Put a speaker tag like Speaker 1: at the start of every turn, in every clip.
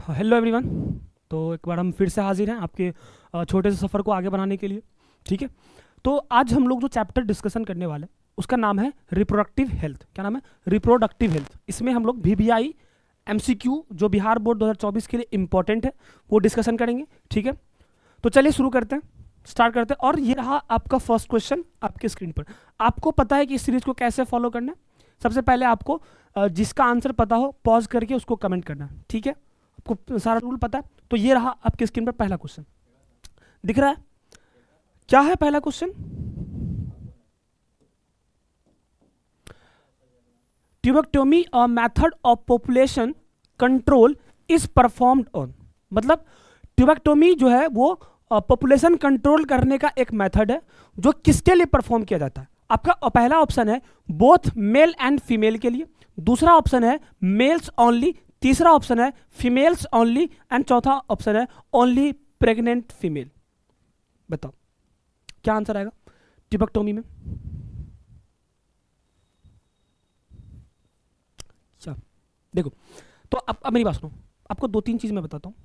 Speaker 1: Hello everyone. तो एक बार हम फिर से हाजिर हैं आपके छोटे से सफ़र को आगे बढ़ाने के लिए। ठीक है, तो आज हम लोग जो चैप्टर डिस्कशन करने वाले हैं उसका नाम है रिप्रोडक्टिव हेल्थ। क्या नाम है? Reproductive health. इसमें हम लोग VBI MCQ जो बिहार बोर्ड 2024 के लिए इंपॉर्टेंट है वो डिस्कशन करेंगे। ठीक है, तो चलिए शुरू करते हैं, स्टार्ट करते हैं। और ये रहा आपका फर्स्ट क्वेश्चन आपके स्क्रीन पर। आपको पता है कि इस सीरीज को कैसे फॉलो करना है। सबसे पहले आपको जिसका आंसर पता हो पॉज करके उसको कमेंट करना है। ठीक है, आपको सारा रूल पता है। तो ये रहा आपके स्क्रीन पर पहला क्वेश्चन, दिख रहा है? क्या है पहला question? Tubectomy a method of population control is performed on. मतलब ट्यूबेक्टोमी जो है वो पॉपुलेशन कंट्रोल करने का एक मेथड है जो किसके लिए परफॉर्म किया जाता है। आपका पहला ऑप्शन है बोथ मेल एंड फीमेल के लिए, दूसरा ऑप्शन है मेल्स ओनली, तीसरा ऑप्शन है फीमेल्स ओनली एंड चौथा ऑप्शन है ओनली प्रेग्नेंट फीमेल। बताओ क्या आंसर आएगा ट्यूबेक्टोमी में? अच्छा देखो, तो अब मेरी बात सुनो, आपको दो तीन चीज मैं बताता हूँ।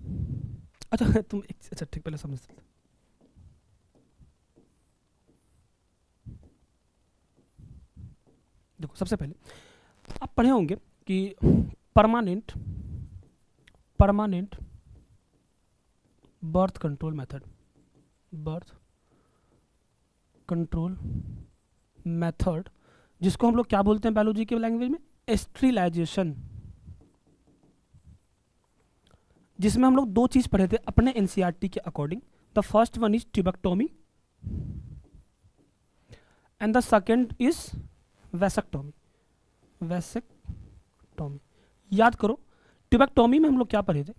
Speaker 1: अच्छा तुम अच्छा ठीक, पहले समझ सकते। देखो सबसे पहले आप पढ़े होंगे कि permanent birth control method, birth control method जिसको हम लोग क्या बोलते हैं बायोलॉजी के लैंग्वेज में? स्टेरिलाइजेशन। जिसमें हम लोग दो चीज पढ़े थे अपने NCERT के according. The first one is tubectomy and the second is vasectomy. Vasectomy याद करो, ट्यूबेक्टोमी में हम लोग क्या पढ़े थे?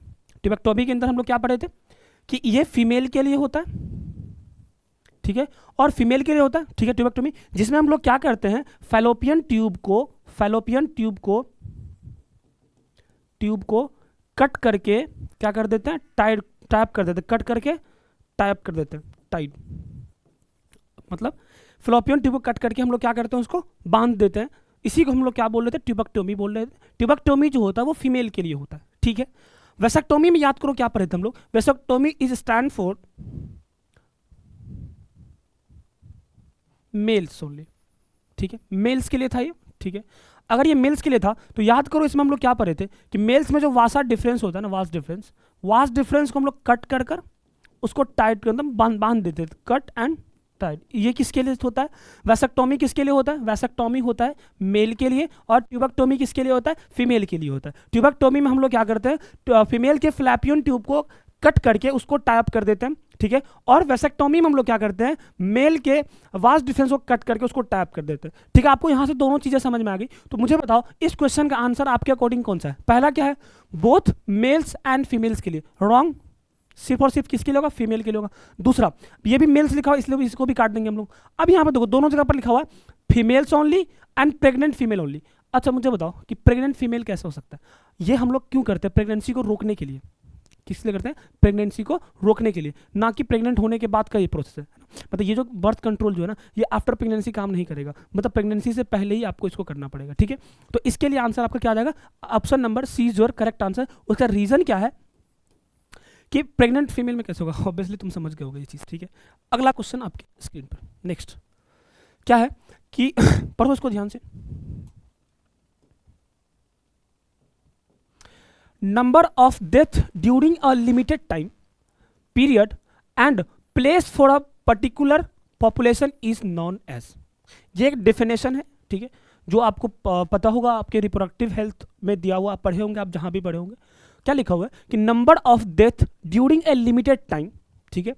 Speaker 1: ट्यूबेक्टोमी के अंदर हम लोग क्या पढ़े थे कि ये फीमेल के लिए होता है, ठीक है, और फीमेल के लिए होता है। ठीक है, ट्यूबेक्टोमी जिसमें हम लोग क्या करते हैं, फैलोपियन ट्यूब को कट करके क्या कर देते हैं, टाइप कर देते हैं, कट करके टाइप कर देते हैं, टाइप मतलब फैलोपियन ट्यूब को कट करके हम लोग क्या करते हैं, उसको बांध देते हैं। इसी को हम लोग क्या बोल रहे थे? ट्यूबेक्टोमी बोल रहे थे। ट्यूबेक्टोमी जो होता है वो फीमेल के लिए होता है। ठीक है, वैसेक्टोमी में याद करो क्या पढ़े थे हम लोग? Vasectomy is stand for mails only. ठीक है, मेल्स के लिए था ये। ठीक है, अगर ये मेल्स के लिए था तो याद करो इसमें हम लोग क्या पढ़े थे कि मेल्स में जो वासा डिफरेंस होता है ना, वास डिफरेंस को हम लोग कट कर उसको टाइट कर बांध देते थे, कट एंड टाइट। ये किसके लिए होता है? वैसेक्टोमी किसके लिए होता है? वैसेक्टोमी होता है मेल के लिए, और ट्यूबेक्टोमी किसके लिए होता है? फीमेल के लिए होता है। ट्यूबेक्टोमी में हम लोग क्या करते हैं, फीमेल के फ्लैपियन ट्यूब को कट करके उसको टाइप कर देते हैं। ठीक है, और वैसेक्टोमी में हम लोग क्या करते हैं, मेल के वास डिफरेंस को कट करके उसको टाइप कर देते हैं। ठीक है, आपको यहां से दोनों चीजें समझ में आ गई। तो मुझे बताओ इस क्वेश्चन का आंसर आपके अकॉर्डिंग कौन सा है? पहला क्या है? बोथ मेल्स एंड फीमेल्स के लिए। रॉन्ग, सिर्फ और सिर्फ किसके लिए होगा? फीमेल के लिए होगा। दूसरा, ये भी मेल्स लिखा हुआ इसलिए इसको भी काट देंगे हम लोग। अब यहाँ पर देखो दोनों जगह पर लिखा हुआ है females only and pregnant female only. अच्छा मुझे बताओ कि प्रेग्नेंट फीमेल कैसे हो सकता है? ये हम लोग क्यों करते हैं? प्रेगनेंसी को रोकने के लिए। किस लिए करते हैं? प्रेगनेंसी को रोकने के लिए, ना कि प्रेग्नेंट होने के बाद का ये प्रोसेस है। मतलब ये जो बर्थ कंट्रोल जो है ना, ये आफ्टर प्रेगनेंसी काम नहीं करेगा, मतलब प्रेगनेंसी से पहले ही आपको इसको करना पड़ेगा। ठीक है, तो इसके लिए आंसर आपका क्या आ जाएगा? Option number C is your correct answer. उसका रीजन क्या है कि प्रेग्नेंट फीमेल में कैसे होगा? ऑब्वियसली तुम समझ गए होगे ये चीज़। ठीक है, अगला क्वेश्चन आपके स्क्रीन पर नेक्स्ट क्या है कि पढ़ो इसको ध्यान से। Number of death during a limited time period and place for a particular population is known as. ये एक डेफिनेशन है। ठीक है, जो आपको पता होगा आपके रिप्रोडक्टिव हेल्थ में दिया हुआ, आप पढ़े होंगे, आप जहां भी पढ़े होंगे। क्या लिखा हुआ है कि number of death during a limited time, ठीक है,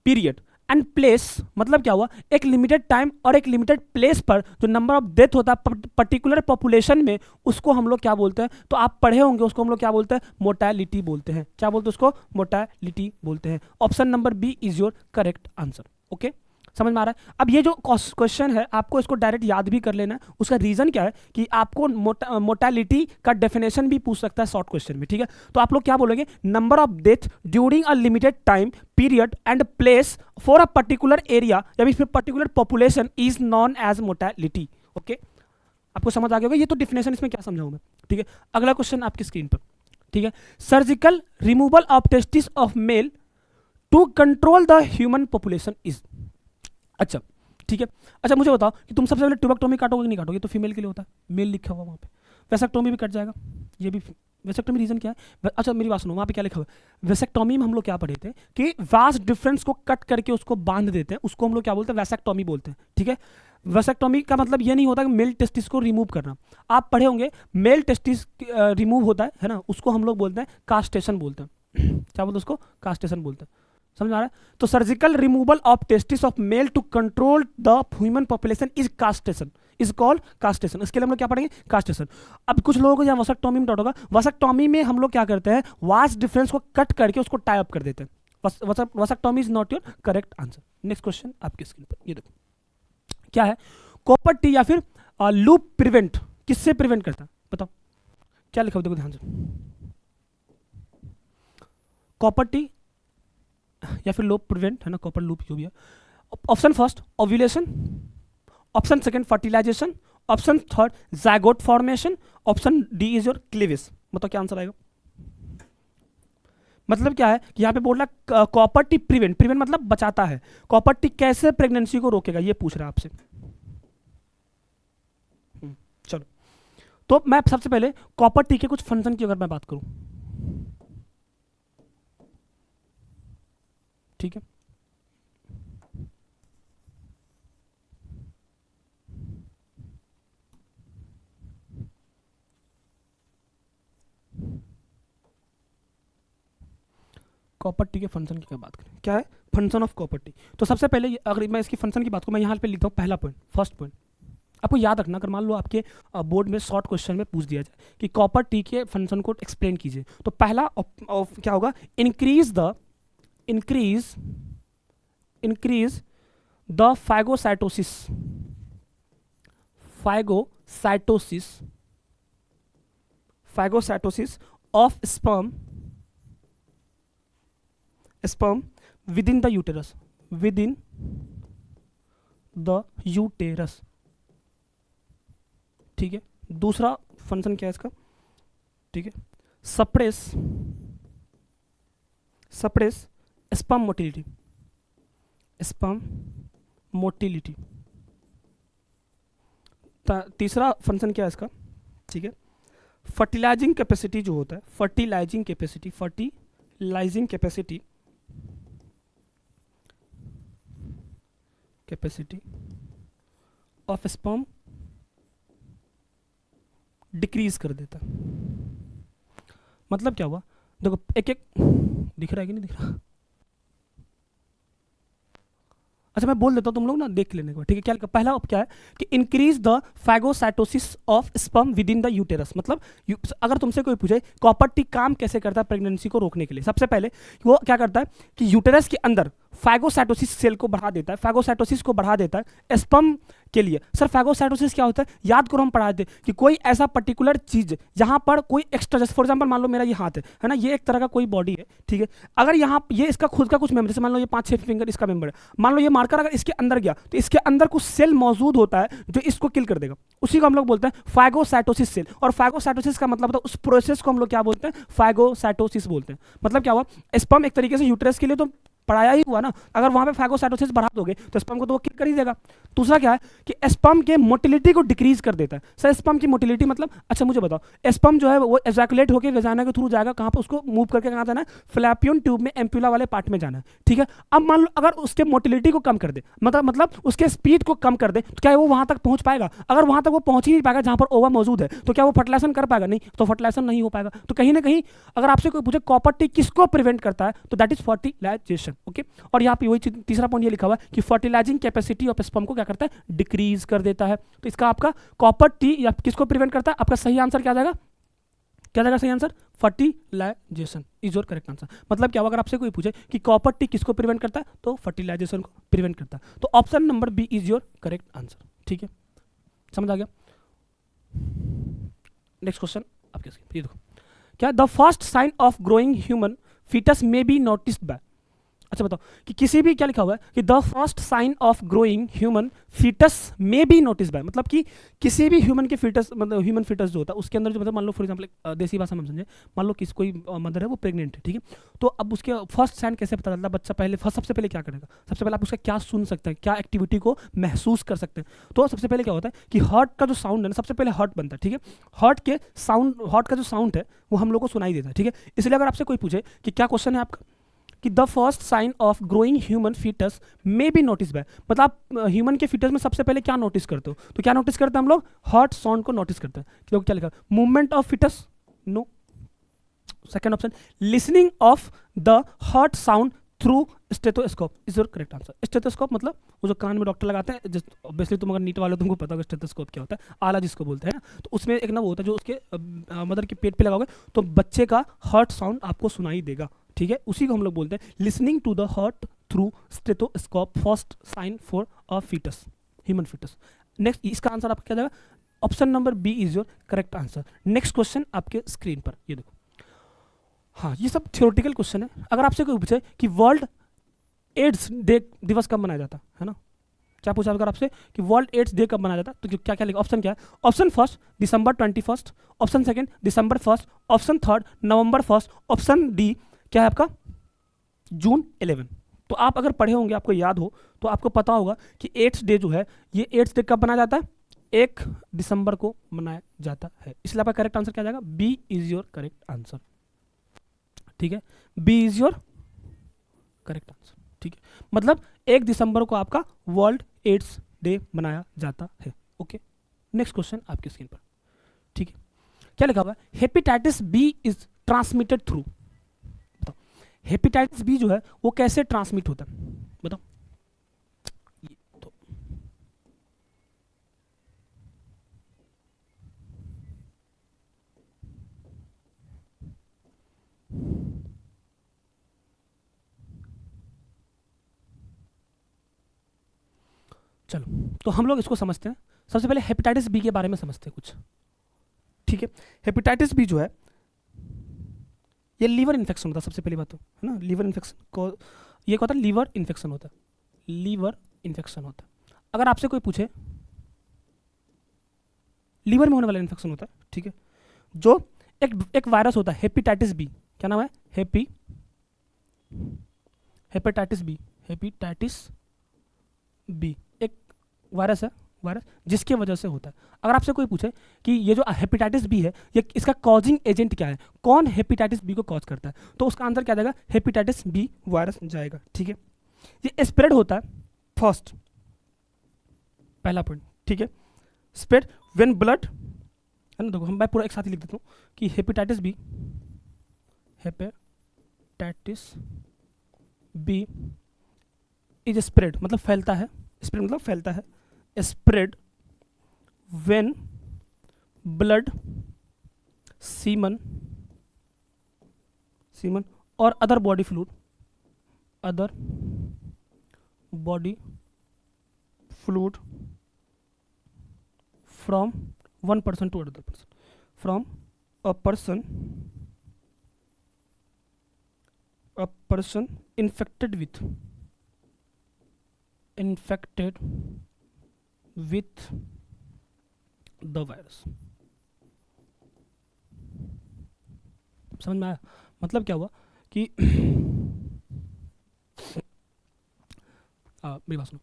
Speaker 1: पीरियड एंड प्लेस। मतलब क्या हुआ, एक लिमिटेड टाइम और एक लिमिटेड प्लेस पर जो नंबर ऑफ डेथ होता है पर्टिकुलर पॉपुलेशन में, उसको हम लोग क्या बोलते हैं? तो आप पढ़े होंगे, उसको हम लोग क्या बोलते हैं? मोर्टेलिटी बोलते हैं। क्या बोलते हैं उसको? मोर्टेलिटी बोलते हैं। Option number B is your correct answer. Okay, समझ में आ रहा है? अब ये जो क्वेश्चन है आपको इसको डायरेक्ट याद भी कर लेना है। उसका रीजन क्या है कि आपको मोर्टेलिटी का डेफिनेशन भी पूछ सकता है शॉर्ट क्वेश्चन में। ठीक है, तो आप लोग क्या बोलोगे? Number of death during a limited time period and place for a particular area या फिर particular population is known as mortality. Okay, आपको समझ आ गया होगा। ये तो डेफिनेशन, इसमें क्या समझाऊं मैं। ठीक है, अगला क्वेश्चन आपकी स्क्रीन पर। ठीक है, surgical removal of testis of male to control the human population is. अच्छा ठीक है, अच्छा मुझे बताओ कि तुम सबसे पहले ट्यूबेक्टोमी काटोगे कि नहीं काटोगे? तो फीमेल के लिए होता है, मेल लिखा हुआ वहाँ पे। वेसेक्टोमी भी कट जाएगा, ये भी। वेसेक्टोमी रीजन क्या है? अच्छा मेरी बात सुनो, वहाँ पे क्या लिखा हुआ है? वेसेक्टोमी में हम लोग क्या पढ़े थे कि वास्ट डिफरेंस को कट करके उसको बांध देते हैं, उसको हम लोग क्या बोलते हैं? वेसेक्टोमी बोलते हैं। ठीक है, वेसेक्टोमी का मतलब ये नहीं होता कि मेल टेस्टिस को रिमूव करना। आप पढ़े होंगे मेल टेस्टिस रिमूव होता है ना, उसको हम लोग बोलते हैं कास्टेशन बोलते हैं। क्या बोलते हैं उसको? कास्टेशन बोलते हैं। समझ आ रहा है? तो surgical removal of testis of male to control the human population is castration, is called castration. इसके लिए हम लोग क्या पढ़ेंगे? कास्टेशन। अब कुछ लोगों को यहाँ वसेक्टोमी में डाउट होगा, वसेक्टोमी में हम लोग क्या करते हैं? वास्ट डिफरेंस को कट करके उसको टाई अप कर देते हैं। Vasectomy is not your correct answer. Next question आपके स्क्रीन पर, ये देखो क्या है? कॉपर टी या फिर लूप प्रिवेंट किससे प्रिवेंट करता है? बताओ क्या लिखा हुआ, देखो ध्यान से। कॉपर टी या फिर लूप प्रिवेंट है ना, कॉपर लूप जो भी है। Option first ovulation, option second fertilisation, option third zygote formation, option D is your cleavage. मतलब क्या आंसर आएगा? मतलब क्या है कि यहाँ पे बोल रहा कॉपर टी प्रिवेंट, प्रिवेंट मतलब बचाता है। कॉपर टी कैसे प्रेगनेंसी को रोकेगा, ये पूछ रहा है आपसे। चलो, तो मैं सबसे पहले कॉपर टी के कुछ फंक्शन की अगर मैं बात करूं, ठीक है, कॉपर टी के फंक्शन की क्या बात करें? क्या है फंक्शन ऑफ कॉपर टी? तो सबसे पहले अगर मैं इसकी फंक्शन की बात करूं, मैं यहाँ पे लिखता हूँ पहला पॉइंट, फर्स्ट पॉइंट आपको याद रखना। अगर मान लो आपके बोर्ड में शॉर्ट क्वेश्चन में पूछ दिया जाए कि कॉपर टी के फंक्शन को एक्सप्लेन कीजिए, तो पहला क्या होगा? Increase the phagocytosis of sperm with in the uterus. ठीक है, दूसरा फंक्शन क्या है इसका? ठीक है, सप्रेस स्पर्म मोटिलिटी। तीसरा फंक्शन क्या है इसका? ठीक है, फर्टिलाइजिंग कैपेसिटी जो होता है, fertilising capacity of sperm decrease कर देता है। मतलब क्या हुआ? देखो एक एक दिख रहा है कि नहीं दिख रहा? अच्छा मैं बोल देता हूँ, तुम लोग ना देख लेने को, ठीक है? क्या लिखा? पहला क्या है कि increase the phagocytosis of sperm with in the uterus. मतलब अगर तुमसे कोई पूछे कॉपर टी काम कैसे करता है प्रेगनेंसी को रोकने के लिए, सबसे पहले वो क्या करता है कि यूटेरस के अंदर फाइगोसाइटोसिस सेल को बढ़ा देता है, फाइगोसाइटोसिस को बढ़ा देता है स्पर्म के लिए। सर फाइगोसाइटोसिस क्या होता है? याद करो हम पढ़ाए थे कि कोई ऐसा पर्टिकुलर चीज जहां पर कोई एक्स्ट्रा, जैसे फॉर एग्जांपल मान लो मेरा ये हाथ है ना, ये एक तरह का कोई बॉडी है, ठीक है? अगर यहाँ ये इसका खुद का कुछ मेंबर, जैसे मान लो ये 5-6 फिंगर इसका मेंबर है, मान लो ये मार्कर अगर इसके अंदर गया तो इसके अंदर कुछ सेल मौजूद होता है जो इसको किल कर देगा, उसी को हम लोग बोलते हैं फाइगोसाइटोसिस सेल। और फाइगोसाइटोसिस का मतलब होता है उस प्रोसेस को हम लोग क्या बोलते हैं? फाइगोसाइटोसिस बोलते हैं। मतलब क्या हुआ? स्पर्म एक तरीके से यूट्रस के लिए तो पढ़ाया ही हुआ ना, अगर वहां पे फाइगोसाइटोसिस बढ़ा दोगे तो स्पर्म को तो वो किल कर ही देगा। दूसरा क्या है कि स्पर्म के मोटिलिटी को डिक्रीज कर देता है। सर स्पर्म की मोटिलिटी मतलब? अच्छा मुझे बताओ, स्पर्म जो है वो एजैकुलेट होकर वेजाइना के थ्रू जाएगा, कहाँ पर? उसको मूव करके कहाँ जाना है? फ्लैपियन ट्यूब में एम्पुला वाले पार्ट में जाना है, ठीक है? अब मान लो अगर उसके मोटिलिटी को कम कर दे, मतलब उसके स्पीड को कम कर दे, तो क्या वो वहां तक पहुंच पाएगा? अगर वहां तक वो पहुंच ही नहीं पाएगा जहां पर ओवा मौजूद है, तो क्या वो फर्टिलाइजेशन कर पाएगा? नहीं, तो फर्टिलाइजेशन नहीं हो पाएगा। तो कहीं ना कहीं अगर आपसे कोई पूछे कॉपर टी किसको प्रिवेंट करता है, तो दैट इज फर्टिलाइजेशन। ओके, और यहाँ पे वही तीसरा पॉइंट ये लिखा हुआ है कि फर्टिलाइजिंग कैपेसिटी ऑफ स्पर्म को क्या करता है? डिक्रीज कर देता है। तो इसका आपका कॉपर टी या किसको प्रिवेंट करता है? आपका सही आंसर क्या जाएगा? क्या जाएगा सही answer? Fertilisation is your correct answer. मतलब क्या होगा अगर आपसे कोई पूछे कि कॉपर टी किसको प्रिवेंट करता है, तो फर्टिलाइजेशन को प्रिवेंट करता है। तो option number B is your correct answer. ठीक है, समझ आ गया? नेक्स्ट क्वेश्चन आपके स्क्रीन, ये देखो क्या? The first sign of growing human foetus may be noticed by. अच्छा बताओ कि किसी भी, क्या लिखा हुआ है कि the first sign of growing human foetus may be notice by, मतलब कि किसी भी ह्यूमन के फीटस, मतलब ह्यूमन फीटस जो होता है उसके अंदर जो, मतलब मान लो फॉर एग्जांपल देसी भाषा में हम समझे, मान लो किसी कोई मदर है वो प्रेग्नेंट है, ठीक है, तो अब उसके फर्स्ट साइन कैसे पता चलता है, बच्चा पहले सबसे पहले क्या करेगा, सबसे पहले आप उसका क्या सुन सकते हैं, क्या एक्टिविटी को महसूस कर सकते हैं, तो सबसे पहले क्या होता है कि हार्ट का जो साउंड है ना, सबसे पहले हार्ट बनता है, ठीक है, हार्ट का जो साउंड है वो हम लोग को सुनाई देता है, ठीक है, इसलिए अगर आपसे कोई पूछे कि क्या क्वेश्चन है आपका कि the first sign of growing human foetus may be notice by, मतलब आप ह्यूमन के फीटस में सबसे पहले क्या नोटिस करते हो, तो क्या नोटिस करते हैं हम लोग, हार्ट साउंड को नोटिस करते हैं, तो क्या लिखा, movement of foetus, no, second option, listening of the heart sound through stethoscope is your correct answer. Stethoscope मतलब वो जो कान में डॉक्टर लगाते हैं, जिस ऑब्वियसली तुम अगर नीट वाले हो तुमको पता होगा स्टेथोस्कोप क्या होता है, आला जिसको बोलते हैं, तो उसमें एक ना वो होता है जो उसके मदर के पेट पे लगाओगे तो बच्चे का हार्ट साउंड आपको सुनाई देगा, ठीक है, उसी को हम लोग बोलते हैं listening to the heart through stethoscope, first sign for a foetus, human foetus. Next, इसका आंसर आपका क्या जाएगा, option number B is your correct answer. Next question आपके स्क्रीन पर, ये देखो, हाँ ये सब थ्योरेटिकल क्वेश्चन है। अगर आपसे कोई पूछे कि वर्ल्ड एड्स डे दिवस कब मनाया जाता है ना, क्या पूछा अगर आपसे कि वर्ल्ड एड्स डे कब मनाया जाता है, तो क्या क्या लिखा, ऑप्शन क्या है, ऑप्शन फर्स्ट दिसंबर 21, ऑप्शन सेकंड दिसंबर 1, ऑप्शन थर्ड नवंबर 1, ऑप्शन डी क्या है आपका जून 11। तो आप अगर पढ़े होंगे, आपको याद हो तो आपको पता होगा कि एड्स डे जो है, ये एड्स डे कब मनाया जाता है, 1 दिसंबर को मनाया जाता है, इसलिए आपका करेक्ट आंसर क्या जाएगा, B is your correct answer, ठीक है, B is your correct answer, ठीक है, मतलब 1 दिसंबर को आपका वर्ल्ड एड्स डे मनाया जाता है। ओके, नेक्स्ट क्वेश्चन आपकी स्क्रीन पर, ठीक है, क्या लिखा हुआ है, hepatitis B is transmitted through, बताओ हेपेटाइटिस बी जो है वो कैसे ट्रांसमिट होता है, बताओ, तो चलो, तो हम लोग इसको समझते हैं। सबसे पहले हेपेटाइटिस बी के बारे में समझते हैं कुछ, ठीक है। हेपेटाइटिस बी जो है ये लीवर इन्फेक्शन होता है, सबसे पहली बात तो है ना, लीवर इन्फेक्शन को, ये क्या होता है, लीवर इन्फेक्शन होता है, लीवर इन्फेक्शन होता है। अगर आपसे कोई पूछे, लीवर में होने वाला इन्फेक्शन होता है, ठीक है, जो एक वायरस होता है हेपेटाइटिस बी, क्या नाम है, हेपेटाइटिस बी एक वायरस है, वायरस जिसके वजह से होता है। अगर आपसे कोई पूछे कि ये जो हेपेटाइटिस बी है, ये इसका कॉजिंग एजेंट क्या है, कौन हेपेटाइटिस बी को कॉज करता है, तो उसका आंसर क्या जाएगा, हेपेटाइटिस बी वायरस जाएगा, ठीक है। ये स्प्रेड होता है, फर्स्ट पहला पॉइंट, ठीक है, स्प्रेड व्हेन ब्लड, है ना, देखो मैं पूरा एक साथ ही लिख देता हूँ कि हेपेटाइटिस बी इज स्प्रेड मतलब फैलता है, स्प्रेड मतलब फैलता है, स्प्रेड व्हेन ब्लड, सीमन और other body fluid from one person to another person, from a person infected with the virus। समझ में आया, मतलब क्या हुआ कि मेरी बात सुनो,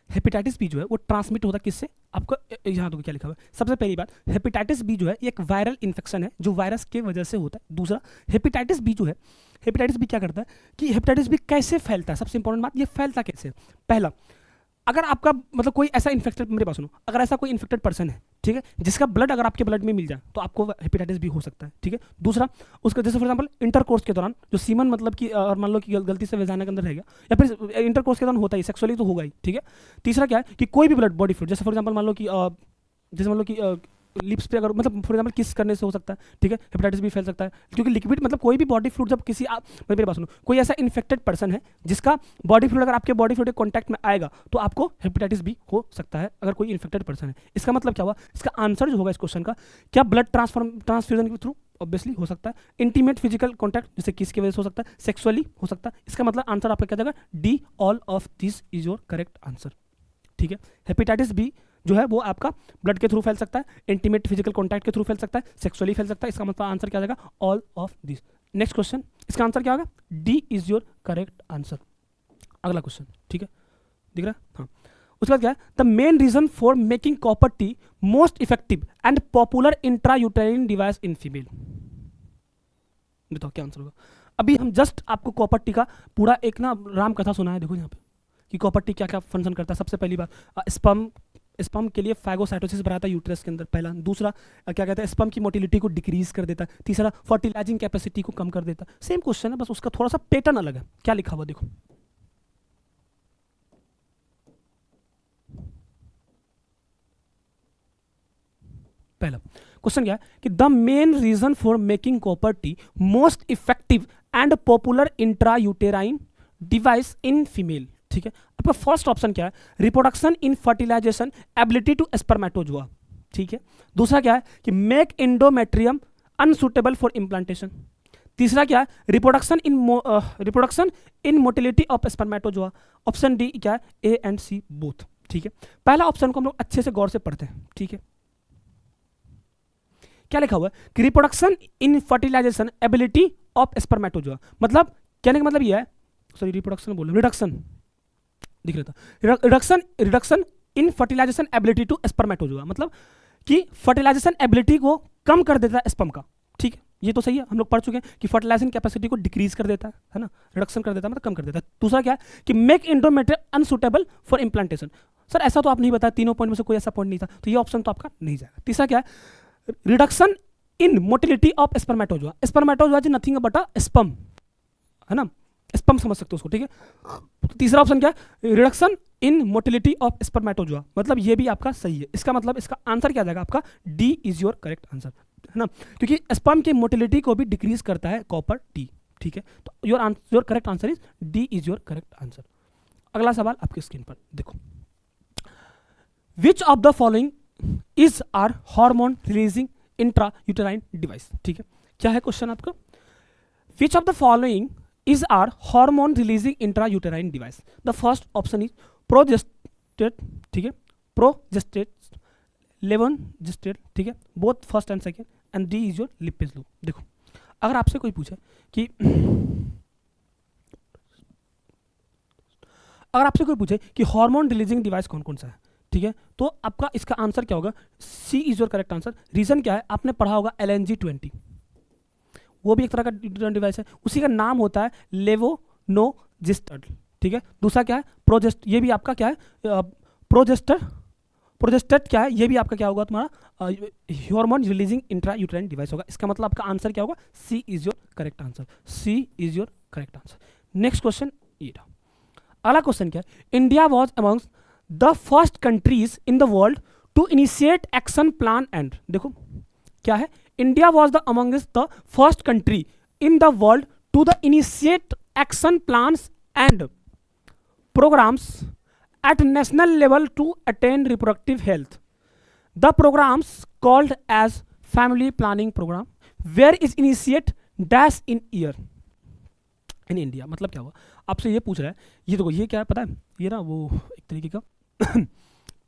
Speaker 1: हेपेटाइटिस बी जो है वो ट्रांसमिट होता है किससे, आपको यहाँ देखो क्या लिखा हुआ है। सबसे पहली बात, हेपेटाइटिस बी जो है एक वायरल इन्फेक्शन है जो वायरस के वजह से होता है। दूसरा, हेपेटाइटिस बी जो है, हेपेटाइटिस बी क्या करता है कि हेपेटाइटिस बी कैसे फैलता है, सबसे इंपॉर्टेंट बात, ये फैलता कैसे। पहला, अगर आपका मतलब कोई ऐसा इन्फेक्टेड, मेरे पास सुनो, अगर ऐसा कोई इन्फेक्टेड पर्सन है, ठीक है, जिसका ब्लड अगर आपके ब्लड में मिल जाए तो आपको हेपेटाइटिस बी हो सकता है, ठीक है। दूसरा, उसका जैसे फॉर एग्जांपल इंटरकोर्स के दौरान जो सीमन मतलब कि और मान लो कि गलती से वेजाना के अंदर रह गया, या फिर इंटरकोर्स के दौरान होता ही, सेक्सुअली तो होगा ही, ठीक है। तीसरा क्या है कि कोई भी ब्लड बॉडी फ्लूइड, जैसे फॉर एग्जांपल मान लो कि लिप्स पे अगर मतलब फॉर एग्जांपल किस करने से हो सकता है, ठीक है, हेपेटाइटिस भी फैल सकता है, क्योंकि लिक्विड मतलब कोई भी बॉडी फ्लूइड जब किसी मेरे पास सुनो, कोई ऐसा इन्फेक्टेड पर्सन है जिसका बॉडी फ्लूइड अगर आपके बॉडी फ्लूइड के कॉन्टैक्ट में आएगा तो आपको हेपेटाइटिस भी हो सकता है, अगर कोई इन्फेक्टेड पर्सन है। इसका मतलब क्या हुआ, इसका आंसर जो होगा इस क्वेश्चन का, क्या ब्लड ट्रांसफ्यूजन के थ्रू, ऑब्वियसली हो सकता है। इंटीमेट फिजिकल कॉन्टैक्ट जैसे किस की वजह से हो सकता है, सेक्सुअली हो सकता है। इसका मतलब आंसर आपका क्या जाएगा, D, all of this is your correct answer. ठीक है, हेपेटाइटिस बी जो है वो आपका ब्लड के थ्रू फैल सकता है, इंटीमेट फिजिकल कॉन्टैक्ट के थ्रू फैल सकता है, सेक्सुअली फैल सकता है। इसका मतलब आंसर क्या जाएगा, all of this. Next question, इसका आंसर क्या होगा, D is your correct answer. अगला क्वेश्चन, ठीक है, दिख रहा है, हाँ। उसके बाद क्या है, the main reason for making copper T most effective and popular intrauterine device in female. बताओ क्या आंसर होगा। अभी हम जस्ट आपको कॉपर टी का पूरा एक ना राम कथा सुना है, देखो यहाँ पे कि कॉपर टी क्या क्या फंक्शन करता है। सबसे पहली बात, स्पर्म के लिए फैगोसाइटोसिस बढ़ाता है यूट्रस के अंदर, पहला। दूसरा क्या कहते हैं, स्पर्म की मोटिलिटी को डिक्रीज कर देता है। तीसरा फर्टिलाइजिंग कैपेसिटी को कम कर देता है। सेम क्वेश्चन है, बस उसका थोड़ा सा पैटर्न अलग है। क्या लिखा हुआ देखो, पहला क्वेश्चन क्या है कि the main reason for making copper T most effective and popular intrauterine device in female. ठीक है, आपका फर्स्ट ऑप्शन क्या है, reproduction in fertilisation ability to spermatozoa. ठीक है, दूसरा क्या है कि make endometrium unsuitable for implantation. तीसरा क्या है, reproduction in motility of spermatozoa. Option D क्या है, ए एंड सी बोथ। ठीक है, पहला ऑप्शन को हम लोग अच्छे से गौर से पढ़ते हैं। ठीक है, क्या लिखा हुआ है कि reproduction in fertilisation ability of spermatozoa, मतलब कहने का मतलब यह है, सॉरी रिप्रोडक्शन बोल, रिडक्शन दिख रहा था, reduction in fertilisation ability to spermatozoa, मतलब कि फर्टिलाइजेशन एबिलिटी को कम कर देता है स्पर्म का। ठीक है, ये तो सही है, हम लोग पढ़ चुके हैं कि फर्टिलाइजेशन कैपेसिटी को डिक्रीज कर देता है ना, रिडक्शन कर देता है मतलब कम कर देता है। दूसरा क्या है कि make endometrium unsuitable for implantation. Sir ऐसा तो आप नहीं बताया, तीनों पॉइंट में से कोई ऐसा पॉइंट नहीं था, तो ये ऑप्शन तो आपका नहीं जाएगा। तीसरा क्या है, reduction in motility of spermatozoa. Spermatozoa is nothing but a sperm, है ना, स्पर्म समझ सकते हो उसको। ठीक है, तीसरा ऑप्शन क्या है, reduction in motility of spermatozoa, मतलब ये भी आपका सही है। इसका मतलब इसका आंसर क्या जाएगा आपका, D is your correct answer, है ना, क्योंकि स्पर्म की मोटिलिटी को भी डिक्रीज करता है कॉपर टी। ठीक है, तो your correct answer is D is your correct answer. अगला सवाल आपकी स्क्रीन पर देखो, which of the following is are hormone releasing intra uterine device. ठीक है, क्या है क्वेश्चन आपका, which of the following is are hormone releasing intra uterine device. The first option is progestate, ठीक है, प्रोजेस्टेट, लेवोजेस्टेट, ठीक है, both first and second, and D is your Lippes loop. देखो अगर आपसे कोई पूछे कि हार्मोन रिलीजिंग डिवाइस कौन कौन सा है, ठीक है, तो आपका इसका आंसर क्या होगा, C is your correct answer. Reason क्या है, आपने पढ़ा होगा LNG-20, वो भी एक तरह का डिवाइस है, उसी का नाम होता है लेवोनोजिस्टेट। ठीक है, दूसरा क्या है, प्रोजेस्ट, ये भी आपका क्या है, प्रोजेस्टेट क्या है, ये भी आपका क्या होगा तुम्हारा hormone releasing intra uterine device होगा। इसका मतलब आपका आंसर क्या होगा, C is your correct answer, C is your correct answer. Next question ये था। अगला क्वेश्चन क्या है, India was amongst the first countries in the world to initiate action plan and, देखो क्या है, India was the amongst the first country in the world to the initiate action plans and programs at national level to attain reproductive health. The programs called as family planning program where is initiate dash in year in India। मतलब क्या हुआ, आपसे ये पूछ रहा है, ये देखो ये क्या है पता है, ये ना वो एक तरीके का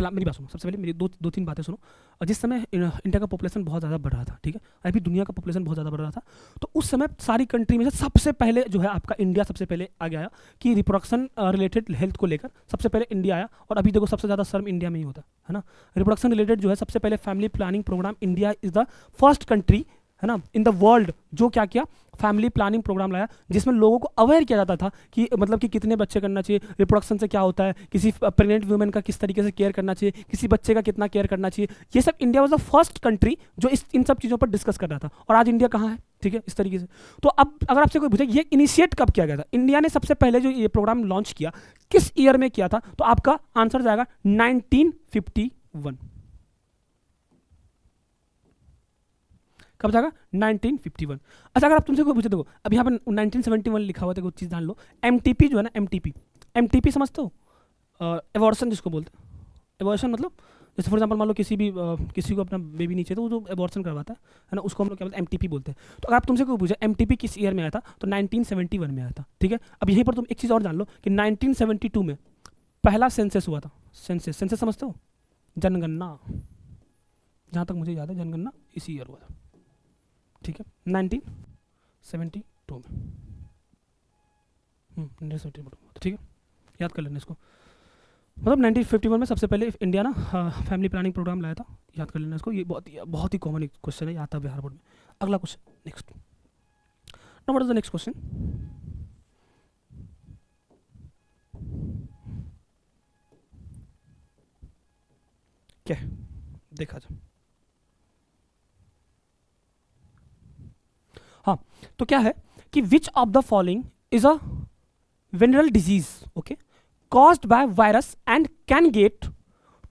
Speaker 1: मेरी बात सुनो, सबसे पहले मेरी दो तीन बातें सुनो। और जिस समय इंडिया का पॉपुलेशन बहुत ज़्यादा बढ़ रहा था, ठीक है, अभी दुनिया का पॉपुलेशन बहुत ज़्यादा बढ़ रहा था, तो उस समय सारी कंट्री में से सबसे पहले जो है आपका इंडिया सबसे पहले आगे आया कि रिप्रोडक्शन रिलेटेड हेल्थ को लेकर सबसे पहले इंडिया आया। और अभी देखो सबसे ज़्यादा शर्म इंडिया में ही होता है ना, रिप्रोडक्शन रिलेटेड जो है सबसे पहले family planning programme, India is the first country, है ना, इन द वर्ल्ड जो क्या किया, फैमिली प्लानिंग प्रोग्राम लाया, जिसमें लोगों को अवेयर किया जाता था कि मतलब कि कितने बच्चे करना चाहिए, रिप्रोडक्शन से क्या होता है, किसी प्रेग्नेंट वुमेन का किस तरीके से केयर करना चाहिए, किसी बच्चे का कितना केयर करना चाहिए, ये सब India was the first country जो इन सब चीज़ों पर डिस्कस कर रहा था। और आज इंडिया कहाँ है, ठीक है, इस तरीके से। तो अब अगर आपसे कोई पूछे ये इनिशिएट कब किया गया था, इंडिया ने सबसे पहले जो ये प्रोग्राम लॉन्च किया किस ईयर में किया था, तो आपका आंसर जाएगा 1951। कब जाएगा, 1951। अच्छा अगर आप तुमसे कोई पूछे, देखो अब यहाँ पर 1971 लिखा हुआ है, देखो चीज़ जान लो, MTP जो है ना, MTP समझते हो, एवॉर्शन जिसको बोलते हैं, एवॉर्शन मतलब जैसे फॉर एग्जांपल मान लो किसी को अपना बेबी नीचे तो जो एबॉर्शन करवाता है ना, उसको हम लोग क्या बोलते हैं, एमटीपी बोलते हैं। तो अगर आप तुमसे कोई पूछे एमटीपी किस ईयर में आया था, तो 1971 में आया था, ठीक है। अब यहीं पर तुम एक चीज़ और जान लो कि 1972 में पहला सेंसस हुआ था। सेंसस समझते हो, जनगणना, जहाँ तक मुझे याद है जनगणना इसी ईयर हुआ था, ठीक है, 1972 में, 1972 में, ठीक है, याद कर लेना इसको। मतलब 1951 में सबसे पहले इंडिया ना फैमिली प्लानिंग प्रोग्राम लाया था, याद कर लेना इसको। ये बहुत ही कॉमन क्वेश्चन है, आता है बिहार बोर्ड में। अगला question, next. Now what is the next question? क्या देखा जाए, हाँ, तो क्या है कि विच of the following is a venereal disease, okay, caused by virus and can get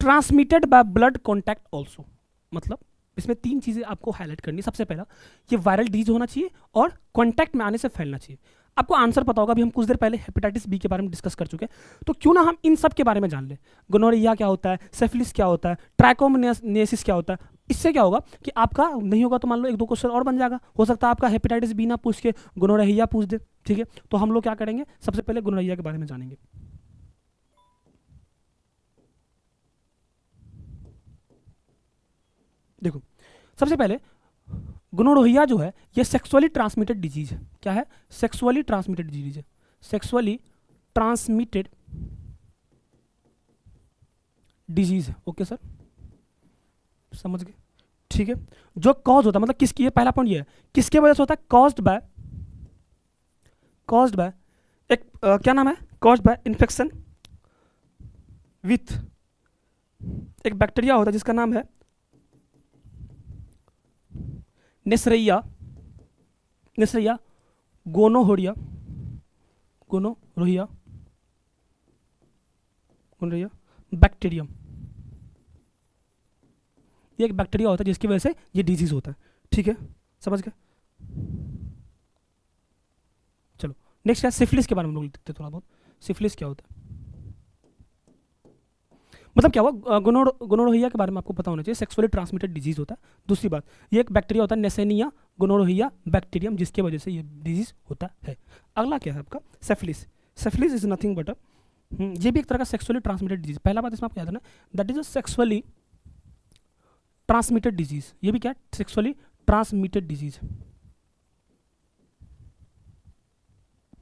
Speaker 1: transmitted by blood contact also। मतलब इसमें 3 चीजें आपको हाईलाइट करनी। सबसे पहला, ये वायरल डिजीज होना चाहिए और कांटेक्ट में आने से फैलना चाहिए। आपको आंसर पता होगा, अभी हम कुछ देर पहले हेपेटाइटिस बी के बारे में डिस्कस कर चुके हैं, तो क्यों ना हम इन सब के बारे में जान ले। गोनोरिया क्या होता है, सिफिलिस क्या होता है, ट्राइकोमोनियासिस क्या होता है। इससे क्या होगा कि आपका नहीं होगा तो मान लो 1-2 क्वेश्चन और बन जाएगा। हो सकता है आपका हेपेटाइटिस बी ना पूछ के गोनोरिया पूछ दे, ठीक है। तो हम लोग क्या करेंगे, सबसे पहले गोनोरिया के बारे में जानेंगे। देखो, सबसे पहले गोनोरिया जो है ये सेक्सुअली ट्रांसमिटेड डिजीज है। क्या है? सेक्सुअली ट्रांसमिटेड डिजीज है, सेक्सुअली ट्रांसमिटेड डिजीज है। ओके सर, समझ गए, ठीक है। जो कॉज होता है, मतलब किसकी, पहला पॉइंट ये है किसके वजह से होता है, कॉज्ड बाय एक क्या नाम है, कॉज्ड बाय इन्फेक्शन विथ एक बैक्टीरिया होता है जिसका नाम है नेसरिया गोनोरोहिया बैक्टीरियम। ये एक बैक्टीरिया होता है जिसकी वजह से ये डिजीज होता है, ठीक है, समझ गए। चलो नेक्स्ट क्या, सिफिलिस के बारे में हम लोग देखते हैं थोड़ा बहुत। सिफिलिस क्या होता है, मतलब क्या हुआ, गोनोरोहिया के बारे में आपको पता होना चाहिए, सेक्सुअली ट्रांसमिटेड डिजीज होता है। दूसरी बात, ये एक बैक्टीरिया होता है नेसेनिया गोनोरोहिया बैक्टीरियम, जिसकी वजह से ये डिजीज होता है। अगला क्या है आपका, syphilis. Syphilis is nothing but ये भी एक तरह का सेक्सुअली ट्रांसमिटेड डिजीज। पहला बात इसमें आपको याद है ना, that is a sexually transmitted disease. ये भी क्या है, सेक्सुअली ट्रांसमिटेड डिजीज,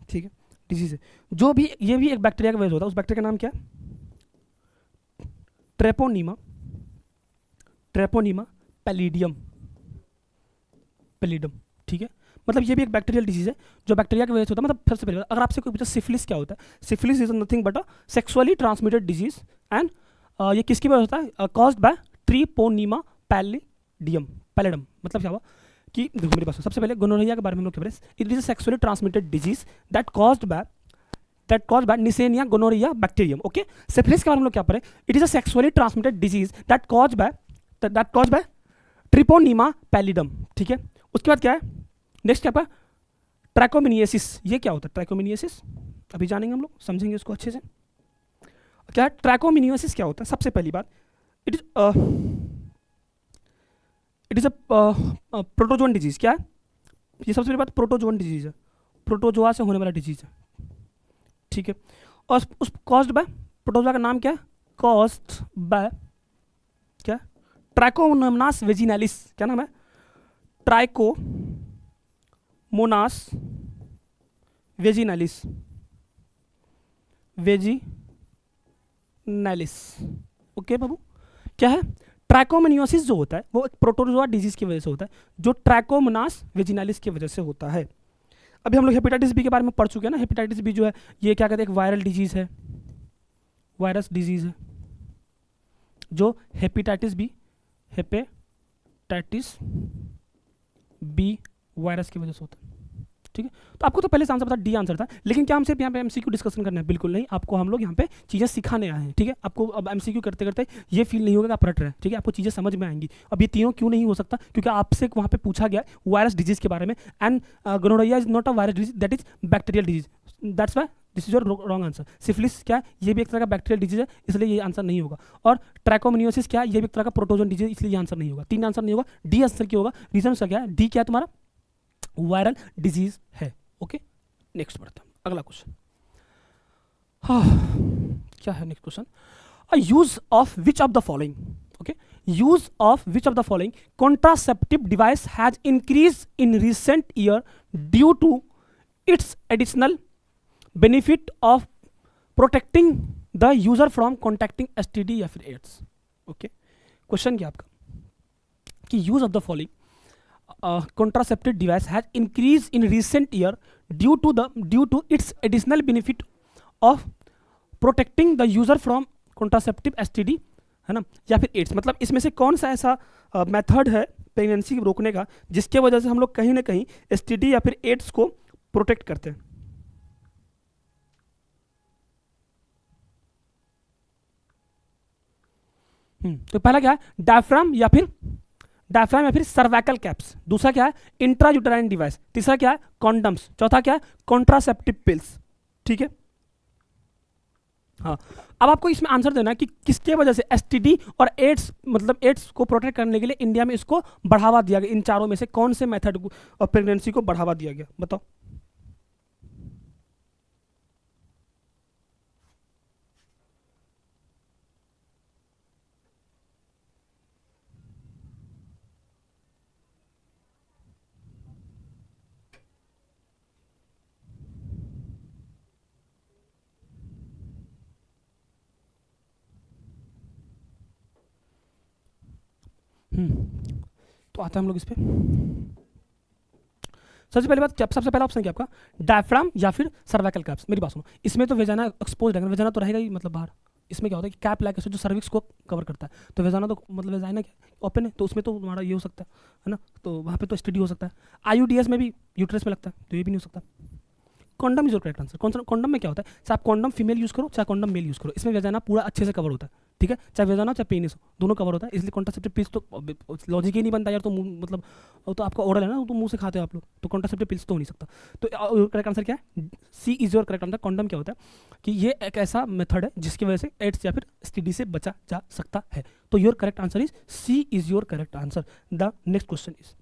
Speaker 1: ठीक है, डिजीज है। जो भी ये भी एक बैक्टीरिया का वजह होता है। उस बैक्टीरिया का नाम क्या है, ट्रेपोनीमा पैलिडियम, ठीक है। मतलब ये भी एक बैक्टीरियल डिजीज है जो बैक्टीरिया की वजह से होता है। मतलब सबसे पहले अगर आपसे कोई पूछे सिफिलिस क्या होता है, syphilis is nothing but a sexually transmitted disease and ये किसकी वजह होता है, कॉज्ड बाय ट्रिपोनीमा पैलिडियम। मतलब क्या हुआ कि देखो मेरे पास सबसे पहले गोनोरिया के बारे में हम लोग क्या, it is a sexually transmitted disease that caused by Neisseria gonorrhoea bacterium. Okay, syphilis के बारे में हम लोग क्या पढ़े, it is a sexually transmitted disease that caused by Treponema pallidum, ठीक है। उसके बाद क्या है, नेक्स्ट क्या है, ट्रैकोमिनियसिस। ये क्या होता है ट्रैकोमिनियसिस, अभी जानेंगे हम लोग, समझेंगे इसको अच्छे से। क्या है ट्रैकोमिनियसिस, क्या होता है, सबसे पहली बात it is a protozoan disease. क्या है ये, सबसे पहली बात प्रोटोजोन डिजीज है, प्रोटोजोआ से होने वाला डिजीज है, ठीक है। और उस कॉज्ड बाय प्रोटोजोआ का नाम क्या है, कॉज्ड बाय क्या, ट्राइकोमोनास वेजिनालिस। क्या नाम है, ट्राइकोमोनास वेजिनालिस। ओके बाबू, क्या है, ट्रैकोमोनियोसिस जो होता है वो एक प्रोटोजोआ डिजीज की वजह से होता है, जो ट्रैकोमोनास वेजिनालिस की वजह से होता है। अभी हम लोग हेपेटाइटिस बी के बारे में पढ़ चुके हैं ना। हेपेटाइटिस बी जो है ये क्या कहते हैं, एक वायरल डिजीज है, वायरस डिजीज है, जो हेपेटाइटिस बी वायरस की वजह से होता है, ठीक है। तो आपको तो पहले से आंसर पता, डी आंसर था। लेकिन क्या हम सिर्फ यहाँ पे एमसीक्यू डिस्कशन करना है, बिल्कुल नहीं। आपको हम लोग यहाँ पे चीज़ें सिखाने आए हैं, ठीक है। आपको अब एमसीक्यू करते करते ये फील नहीं होगा कि आप रट रहे हैं, ठीक है। आपको चीज़ें समझ में आएंगी। अब ये तीनों क्यों नहीं हो सकता, क्योंकि आपसे वहाँ पे पूछा गया वायरस डिजीज के बारे में, and gonorrhoea is not a virus disease, that is bacterial disease. That's why this is your wrong answer. Syphilis क्या है, ये भी एक तरह का बैक्टीरियल डिजीज है, इसलिए ये आंसर नहीं होगा। और ट्रैकोमोनियोसिस क्या है, ये भी एक तरह का प्रोटोजोन डिजीज, इसलिए ये आंसर नहीं होगा। 3 आंसर नहीं होगा, डी आंसर क्यों होगा? रीजन उसका क्या है, डी क्या है तुम्हारा, वायरल डिजीज है। ओके, नेक्स्ट बढ़ता है, अगला क्वेश्चन। क्या है next question? A use of which of the following, okay, use of which of the following contraceptive device has increased in recent year due to its additional benefit of protecting the user from contacting STD या फिर AIDS? Okay, question क्या आपका कि use of the following contraceptive device has increased in recent year due to its additional benefit of protecting the user from contraceptive STD, है ना, या फिर ads. मतलब इसमें से कौन सा ऐसा मेथड है प्रेगनेंसी रोकने का जिसके वजह से हम लोग कहीं ना कहीं एसटीडी या फिर एड्स को प्रोटेक्ट करते हैं? तो पहला क्या है, डायफ्राम या फिर सर्वाइकल कैप्स। दूसरा क्या है, इंट्रायूटेराइन डिवाइस। तीसरा क्या है, कॉन्डम्स। चौथा क्या है, कॉन्ट्रासेप्टिव पिल्स। ठीक है, हाँ। अब आपको इसमें आंसर देना है कि किसके वजह से एसटीडी और एड्स, मतलब एड्स को प्रोटेक्ट करने के लिए इंडिया में इसको बढ़ावा दिया गया। इन चारों में से कौन से मेथड ऑफ प्रेगनेंसी को बढ़ावा दिया गया, बताओ? तो आते हैं हम लोग इस पे। सबसे पहली बात, सबसे पहला ऑप्शन क्या आपका, डायफ्राम या फिर सर्वाइकल कैप्स। मेरी बात सुनो, इसमें तो वेजाना एक्सपोज रहेगा, वेजाना तो रहेगा ही, मतलब बाहर। इसमें क्या होता है कि कैप लैक जो सर्विक्स को कवर करता है, तो वेजाना तो मतलब वेजाना क्या ओपन है, तो उसमें तो तुम्हारा ये हो सकता है ना, तो वहाँ पे तो एसटीडी हो सकता है। आईयूडीएस में भी यूट्रस में लगता है, तो ये भी नहीं हो सकता। Condom is your correct answer. Condom में क्या होता है, चाहे आप कॉन्डम फीमेल यूज करो चाहे कॉन्डम मेल यूज करो, इसमें वेजाना पूरा अच्छे से कवर होता है। ठीक है, चाहे वेजाना चाहे पेनिस हो, दोनों कवर होता है, इसलिए कॉन्ट्रासेप्टिव पिल्स तो लॉजिक ही नहीं बनता यार। तो मतलब वो तो आपका ओरल है ना, तो मुंह से खाते हो आप लोग, तो कॉन्ट्रासेप्टिव पिल्स तो हो नहीं सकता। तो करेक्ट आंसर क्या है, C is your correct answer. Condom क्या होता है कि ये एक ऐसा मेथड है जिसकी वजह से एड्स या फिर एसटीडी से बचा जा सकता है। तो your correct answer is C is your correct answer. The next question is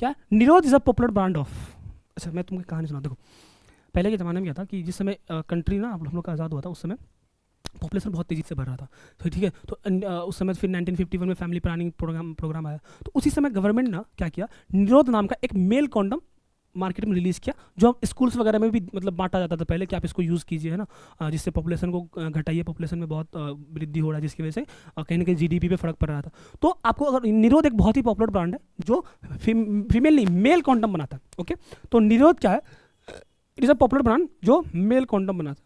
Speaker 1: क्या, Nirodh is a popular brand of. अच्छा, मैं तुमको कहानी सुना, देखो पहले के ज़माने में क्या था कि जिस समय कंट्री ना हम लोग का आज़ाद हुआ था, उस समय पॉपुलेशन बहुत तेज़ी से बढ़ रहा था। तो ठीक है, तो उस समय फिर 1951 में फैमिली प्लानिंग प्रोग्राम आया। तो उसी समय गवर्नमेंट ने क्या किया, निरोध नाम का एक मेल कॉन्डम मार्केट में रिलीज़ किया, जो हम स्कूल्स वगैरह में भी मतलब बांटा जाता था पहले कि आप इसको यूज़ कीजिए, है ना, जिससे पॉपुलेशन को घटाइए। पॉपुलेशन में बहुत वृद्धि हो रहा है, जिसकी वजह से कहीं ना कहीं जीडीपी पे फर्क पड़ रहा था। तो आपको अगर निरोध एक बहुत ही पॉपुलर ब्रांड है जो फीमेल नहीं मेल कॉन्डम बनाता है। ओके, तो निरोध क्या है, it is a popular brand जो मेल कॉन्डम बनाता है।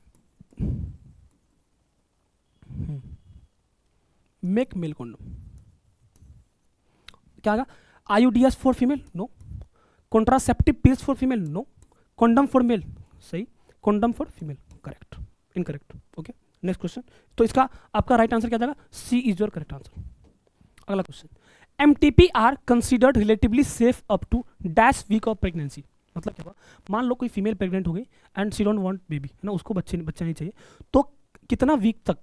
Speaker 1: मेक मेल कॉन्डम क्या आएगा, IUDs for female, no. Contraceptive pills for female, no. Condom for male, सही। Condom for female, correct, incorrect. Okay, next question. तो इसका आपका राइट आंसर क्या जाएगा, C is your correct answer. अगला question, MTP are considered relatively safe up to dash week of pregnancy. मतलब क्या हुआ, मान लो कोई फीमेल प्रेग्नेंट हो गई and she don't want baby, है ना, उसको बच्चा नहीं चाहिए, तो कितना वीक तक,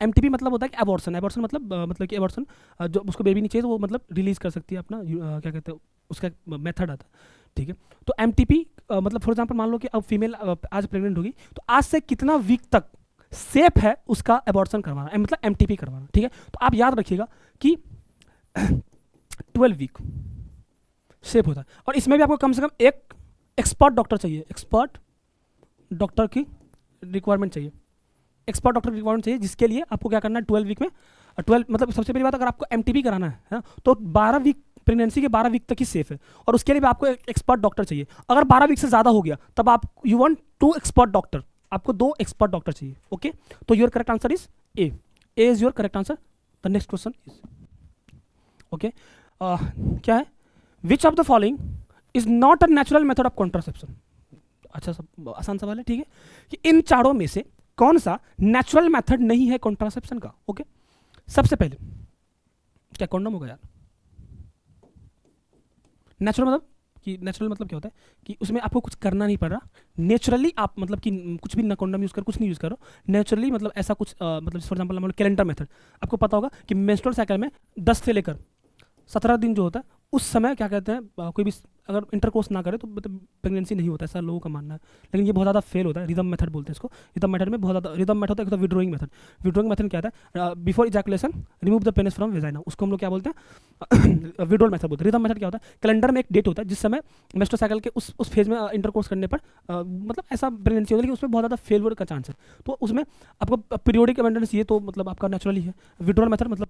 Speaker 1: एमटीपी मतलब होता है कि एबॉर्शन मतलब कि एबॉर्शन जो उसको बेबी नहीं चाहिए तो वो मतलब रिलीज कर सकती है अपना क्या कहते हैं, उसका मेथड आता है। ठीक है, तो एमटीपी मतलब फॉर एग्जांपल मान लो कि अब फीमेल आज प्रेग्नेंट होगी, तो आज से कितना वीक तक सेफ है उसका एबॉर्शन करवाना, मतलब एमटीपी करवाना। ठीक है, तो आप याद रखिएगा कि 12 वीक सेफ होता है। और इसमें भी आपको कम से कम एक एक्सपर्ट डॉक्टर चाहिए, एक्सपर्ट डॉक्टर की रिक्वायरमेंट चाहिए, एक्सपर्ट डॉक्टर की रिक्वायरमेंट चाहिए, जिसके लिए आपको क्या करना है 12 वीक में 12 मतलब सबसे पहली बात, अगर आपको एमटीपी कराना है ना, तो 12 वीक प्रेगनेंसी के 12 वीक तक ही सेफ है, और उसके लिए भी आपको एक एक्सपर्ट डॉक्टर चाहिए। अगर 12 वीक से ज़्यादा हो गया तब आप यू वांट 2 एक्सपर्ट डॉक्टर, आपको 2 एक्सपर्ट डॉक्टर चाहिए। ओके, तो your correct answer is a is your correct answer. The next question is okay, क्या है, which of the following is not a natural method of contraception. अच्छा, सब आसान सवाल है। ठीक है, कि इन चारों में से कौन सा नेचुरल मेथड नहीं है कॉन्ट्रासेप्शन का। ओके, सबसे पहले क्या कॉन्डम होगा यार, नेचुरल मतलब कि नेचुरल मतलब क्या होता है कि उसमें आपको कुछ करना नहीं पड़ रहा, नेचुरली आप मतलब कि कुछ भी ना कंडोम यूज़ करो, कुछ नहीं यूज़ करो, नेचुरली मतलब ऐसा कुछ मतलब फॉर एग्जाम्पल हम लोग कैलेंडर मेथड, आपको पता होगा कि मेंस्ट्रुअल साइकिल में 10 से लेकर 17 दिन जो होता है उस समय क्या कहते हैं कोई भी अगर इंटरकोर्स ना करे तो मतलब प्रेगनेंसी नहीं होता, ऐसा लोगों का मानना है। लेकिन ये बहुत ज़्यादा फेल होता है, रिदम मेथड बोलते हैं इसको। रिदम मेथड में बहुत ज़्यादा रिदम मेथड होता है, एक तो विड्रोइंग मेथड। विड्रोइंग मेथड क्या होता है, before ejaculation remove the penis from vagina, उसको हम लोग क्या बोलते हैं विड्रोल मेथड बोलते हैं। रिदम मेथड क्या होता है, कैलेंडर में एक डेट होता है जिस समय मेस्ट्रुअल साइकिल के उस फेज में इंटरकोर्स करने पर मतलब ऐसा प्रेगनेंसी होता है, लेकिन उसमें बहुत ज़्यादा फेलियर का चांस है। तो उसमें आपको पीरियोडिक अबेंडेंस ये तो मतलब आपका नेचुरली है। विड्रोल मेथड मतलब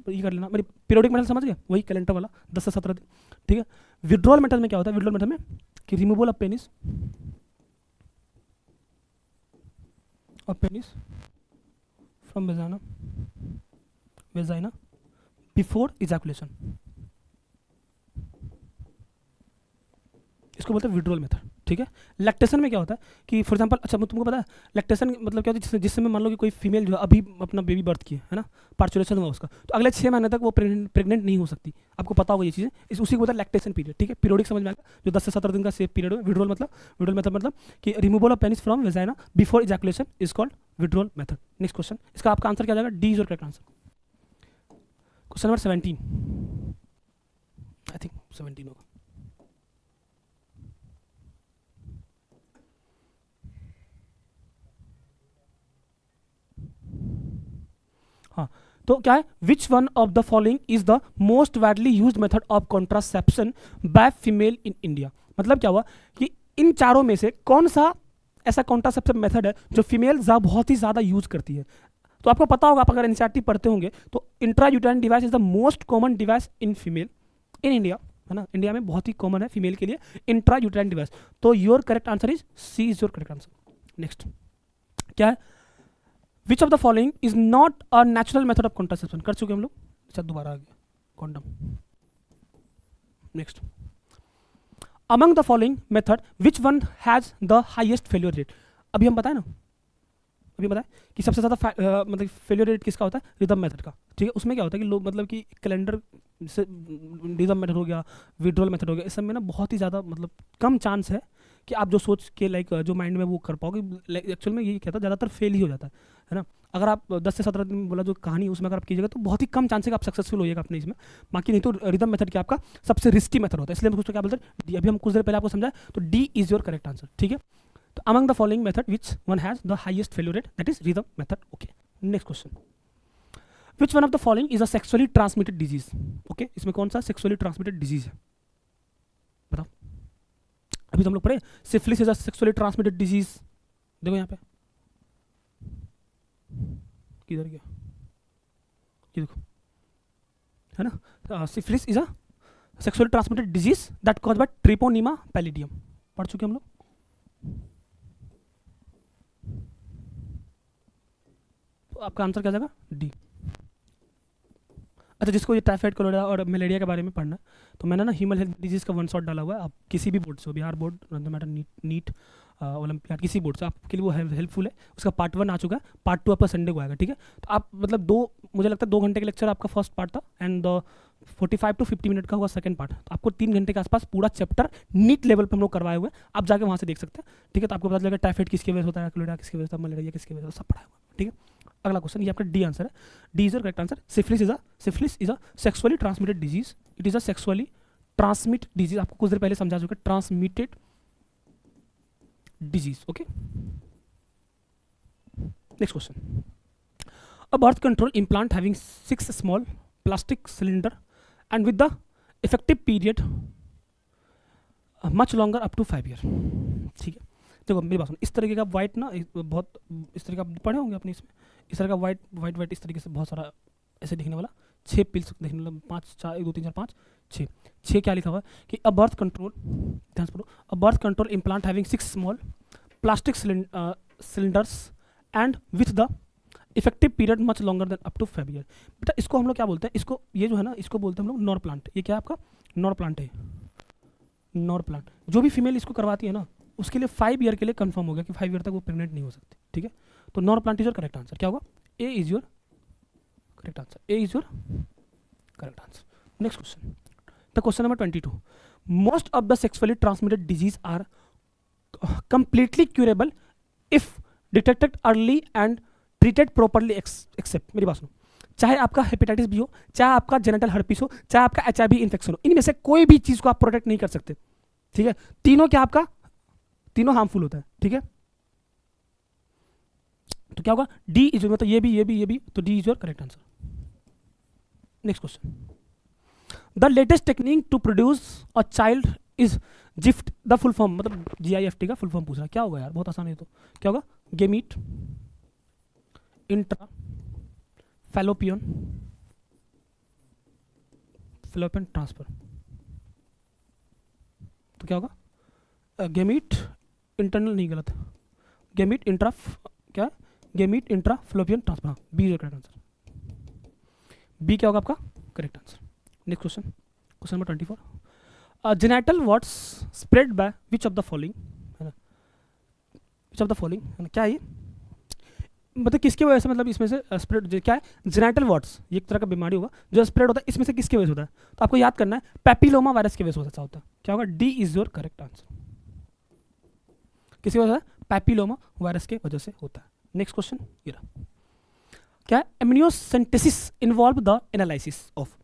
Speaker 1: ये कर लेना, मेरी पीरियोडिक मेथड समझ गए, वही कैलेंडर वाला 10 से 17 दिन, ठीक है। विड्रोल मेथड में क्या होता है, विड्रोल मेथड में कि removal of penis from vagina before ejaculation, इसको बोलते हैं विड्रोल मेथड, ठीक है। लैक्टेशन में क्या होता है कि फॉर एग्जांपल, अच्छा तुमको पता है लैक्टेशन मतलब क्या होता है, जिस समय मान लो कि कोई फीमेल जो है अभी अपना बेबी बर्थ की है ना, पार्चुलेशन हुआ उसका, तो अगले 6 महीने तक वो प्रेग्नेंट नहीं हो सकती। आपको पता होगा ये चीज़ें, उसी को बोलता है लैक्टेशन पीरियड, ठीक है। पीरियोडिक समझ में आएगा, जो 10 से 17 दिन का सेफ पीरियड है। विड्रोल मेथड मतलब कि removal of penis from vagina before ejaculation is called withdrawal method. Next question, इसका आपका आंसर क्या जाएगा, D is your correct answer. Question number 17, I think 17 होगा। हाँ, तो क्या है, which one of the following is the most widely used method of contraception by female in India. मतलब क्या हुआ कि इन चारों में से कौन सा ऐसा कॉन्ट्रासेप्शन मेथड है जो फीमेल बहुत ही ज़्यादा यूज करती है। तो आपको पता होगा, आप अगर एनसीईआरटी पढ़ते होंगे तो intrauterine device is the most common device in female in India, है ना। इंडिया में बहुत ही कॉमन है फीमेल के लिए इंट्रायूटेराइन डिवाइस। तो your correct answer is C is your correct answer. Next क्या है, which of the following is not a natural method of contraception, कर चुके हम लोग, अच्छा दोबारा आ गया condom. Next, among the following method which one has the highest failure rate. अभी हम बताए ना, अभी बताएं कि सबसे ज़्यादा मतलब फेलियर रेट किसका होता है, रिदम मेथड का, ठीक है। उसमें क्या होता है कि लोग मतलब कि कैलेंडर से रिदम मेथड हो गया, विड्रोल मेथड हो गया, इस सब में ना बहुत ही ज़्यादा मतलब कम चांस है कि आप जो सोच के लाइक जो माइंड में वो कर पाओगे। एक्चुअल में यही कहता है, ज़्यादातर फेल ही हो जाता है ना। अगर आप 10 से 17 दिन बोला जो कहानी है उसमें अगर आप कीजिएगा तो बहुत ही कम चांस है कि आप सक्सेसफुल होइएगा अपने इसमें। बाकी नहीं तो रिदम मेथड क्या आपका सबसे रिस्की मेथड होता है, इसलिए हम उसको क्या बोलते हैं डी। अभी हम कुछ देर पहले आपको समझाया, तो D is your correct answer, ठीक है। तो among the following method which one has the highest failure rate, that is rhythm method, okay. Next question, which one of the following is a sexually transmitted disease, okay। इसमें कौन सा sexually transmitted disease है बताओ। अभी तो हम लोग पढ़े syphilis is a sexually transmitted disease, देखो यहाँ पे किधर गया, ये देखो है ना, syphilis is a sexually transmitted disease that caused by Treponema pallidum, पढ़ चुके हम लोग। आपका आंसर क्या जाएगा, डी। अच्छा, जिसको ये टाइफाइड, कोलेरा और मलेरिया के बारे में पढ़ना है तो मैंने ना ह्यूमन हेल्थ डिजीज़ का वन शॉट डाला हुआ है। आप किसी भी बोर्ड से, Bihar board, matter NEET olympiad, किसी बोर्ड से आपके लिए वो हेल्पफुल है। उसका पार्ट 1 आ चुका है, पार्ट 2 आपका संडे को आएगा, ठीक है। तो आप मतलब मुझे लगता है 2 घंटे का लेक्चर आपका फर्स्ट पार्ट था एंड 45 to 50 मिनट का हुआ सेकंड पार्ट। तो आपको 3 घंटे के आसपास पूरा चैप्टर नीट लेवल पर हम लोग करवाए हुए, आप जाके वहाँ से देख सकते हैं, ठीक है। तो आपको पता चलेगा टाइफाइड किसकी वजह से होता है, कोलेरा किसकी वजह से, मलेरिया किसकी वजह से, सब पढ़ाया हुआ, ठीक है। अगला क्वेश्चन, ये आपका डी आंसर है, D is your correct answer. Syphilis is a sexually transmitted disease, it is a sexually transmit disease, आपको कुछ देर पहले समझा चुका, transmitted disease, okay. Next question, a birth control implant having 6 small plastic cylinder and with the effective period much longer up to 5 year, ठीक है। देखो मेरी बात सुनो, इस तरीके का वाइट ना बहुत इस तरीके का पढ़े होंगे अपने इसमें, इस तरह का वाइट इस तरीके से बहुत सारा ऐसे दिखने वाला 6 पिल्स देखने वाला, 5 4 1 2 3 4 5 6 क्या लिखा हुआ है कि अ बर्थ कंट्रोल, ध्यान से पढ़ो, a birth control implant having 6 small plastic cylinders and with the effective period much longer than up to 5 year. बेटा इसको हम लोग क्या बोलते हैं, इसको ये जो है ना, इसको बोलते हैं हम लोग नॉर प्लांट। ये क्या है आपका, नॉर प्लांट है, नॉर प्लांट। जो भी फीमेल इसको करवाती है ना उसके लिए 5 ईयर के लिए कंफर्म हो गया कि 5 ईयर तक वो प्रेग्नेंट नहीं हो सकती, ठीक है। तो Norplant is your correct answer, क्या होगा, A is your correct answer, A is your correct answer. Next question, the question number 22, most of the sexually transmitted disease are completely curable if detected early and treated properly except, मेरी बात सुनो, चाहे आपका hepatitis B हो, चाहे आपका genital herpes हो, चाहे आपका HIV इन्फेक्शन हो, इनमें से कोई भी चीज़ को आप प्रोटेक्ट नहीं कर सकते, ठीक है। तीनों क्या आपका, तीनों हार्मफुल होता है, ठीक है। तो क्या होगा, डी इज, मतलब ये भी, तो D is your correct answer. Next question, the latest technique to produce a child is GIFT, the full form, मतलब GIFT का फुल फॉर्म पूछ रहा है, क्या होगा यार, बहुत आसान है तो, क्या होगा, गेमीट इंट्रा फैलोपियन ट्रांसफर, तो क्या होगा, गेमीट इंटरनल, नहीं गलत, गेमीट इंट्रा, क्या, gamete intra fallopian transfer, B correct answer, B क्या होगा आपका correct answer. Next question, question number 24, genital warts spread by which of the following, है ना, विच ऑफ द फॉलोइंग, है ना, क्या है ये, मतलब किसके वजह से, मतलब इसमें से स्प्रेड क्या है, जेनेटल वाट्स, ये एक तरह का बीमारी होगा जो स्प्रेड होता है, इसमें से किसके वजह से होता है, तो आपको याद करना है पैपिलोमा वायरस की वजह से होता है, क्या होगा, D is your correct answer, किसकी वजह से, पैपिलोमा वायरस के वजह से होता है। नेक्स्ट क्वेश्चन ये रहा, क्या है, amniocentesis involve the analysis of,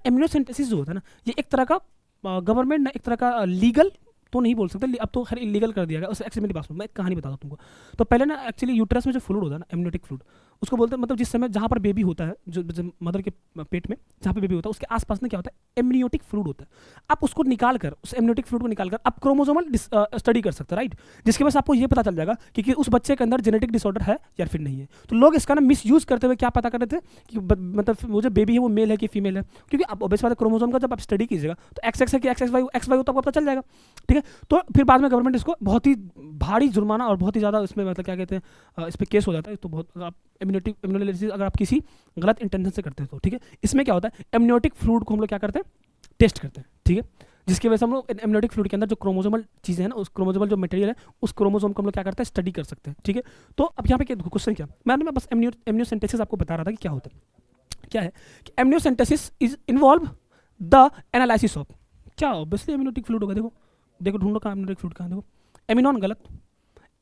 Speaker 1: amniocentesis जो होता है ना, ये एक तरह का गवर्नमेंट ने एक तरह का लीगल तो नहीं बोल सकते, अब तो खैर इलीगल कर दिया गया, उससे एक्चुअली मेरी बात सुनो, मैं एक कहानी बताता हूँ तुमको। तो पहले ना एक्चुअली यूट्रस में जो फ्लूइड होता है ना, एमनियोटिक फ्लूइड, उसको बोलते हैं, मतलब जिस समय जहाँ पर बेबी होता है, जो मदर के पेट में जहाँ पे बेबी होता है, उसके आसपास में क्या होता है, एमनियोटिक फ्लूइड होता है। आप उसको निकाल कर, उस एमनियोटिक फ्लूइड को निकाल कर आप क्रोमोसोमल स्टडी कर सकते हैं, राइट, जिसकी वजह से आपको ये पता चल जाएगा कि उस बच्चे के अंदर जेनेटिक डिसऑर्डर है या फिर नहीं है। तो लोग इसका ना मिस यूज करते हुए क्या पता कर रहे थे कि मतलब वो जो बेबी है वो मेल है कि फीमेल है, क्योंकि आप ऑब्वियस बात है क्रोमोसोम का जब आप स्टडी कीजिएगा तो XX है कि XY हो तो आपको पता चल जाएगा, ठीक है। तो फिर बाद में गवर्नमेंट इसको बहुत ही भारी जुर्माना और बहुत ही ज़्यादा इसमें मतलब क्या कहते हैं इस पर केस हो जाता है, तो बहुत आप इम्यूनोलिसिस अगर आप किसी गलत इंटेंशन से करते हैं तो, ठीक है। इसमें क्या होता है, एमनियोटिक फ्लूइड को हम लोग क्या करते हैं, टेस्ट करते हैं, ठीक है, जिसकी वजह से हम लोग एमनियोटिक फ्लूइड के अंदर जो क्रोमोसोमल चीज़ें हैं ना, उस क्रोमोसोमल जो मटेरियल है, उस क्रोमोसोम को हम लोग क्या करते हैं, स्टडी कर सकते हैं, ठीक है। तो अब यहाँ पे क्वेश्चन क्या, मैं बस एमनियोसेंटेसिस आपको बता रहा था कि क्या होता है, क्या है कि amniocentesis is involve the analysis of, क्या ऑब्वियसली एमनियोटिक फ्लूइड होगा, देखो देखो ढूंढो कहाँ एमनियोटिक फ्लूइड कहाँ, देखो एमिनॉन गलत,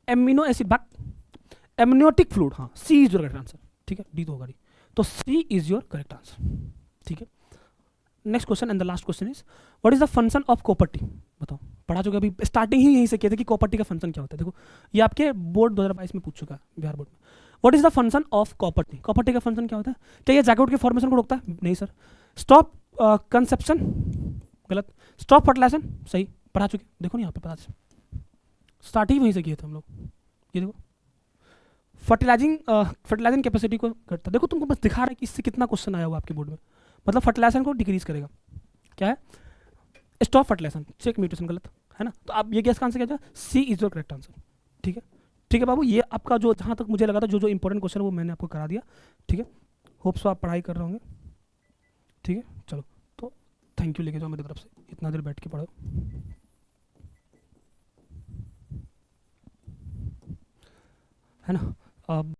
Speaker 1: amino acid back, amniotic fluid, हाँ, सी इज योर करेक्ट आंसर, ठीक है, डी तो होगा, तो सी इज योर करेक्ट आंसर, ठीक है। Next question and the last question is what is the function of copper T, बताओ, पढ़ा चुके अभी स्टार्टिंग ही यहीं से किया था कि कॉपर्टी का फंक्शन क्या होता है, देखो ये आपके बोर्ड 2022 में पूछ चुका है, बिहार बोर्ड में। What is the function of copper T, copper T का फंक्शन क्या होता है, क्या ये जैकेट के फॉर्मेशन को रोकता है, नहीं सर। स्टॉप कंसेप्शन गलत, स्टॉप फर्टिलाइजेशन सही, पढ़ा चुके, देखो ना यहाँ पे पता चल, स्टार्ट ही वहीं से किए थे हम लोग, ये देखो फर्टिलाइजिंग कैपेसिटी को घटता, देखो तुमको बस दिखा रहा है कि इससे कितना क्वेश्चन आया हुआ आपके बोर्ड में, मतलब फर्टिलाइजेशन को डिक्रीज करेगा, क्या है, स्टॉप फर्टिलाइजेशन, चेक म्यूटेशन गलत है ना, तो आप ये गैस का आंसर क्या था, सी इज योर करेक्ट आंसर, ठीक है, ठीक है बाबू, ये आपका जो जहाँ तक मुझे लगा था जो इंपॉर्टेंट क्वेश्चन वो मैंने आपको करा दिया, ठीक है। होप्स आप पढ़ाई कर रहे होंगे, ठीक है, चलो तो थैंक यू लेके जाओ मेरी तरफ से, इतना देर बैठ के पढ़ो, है ना।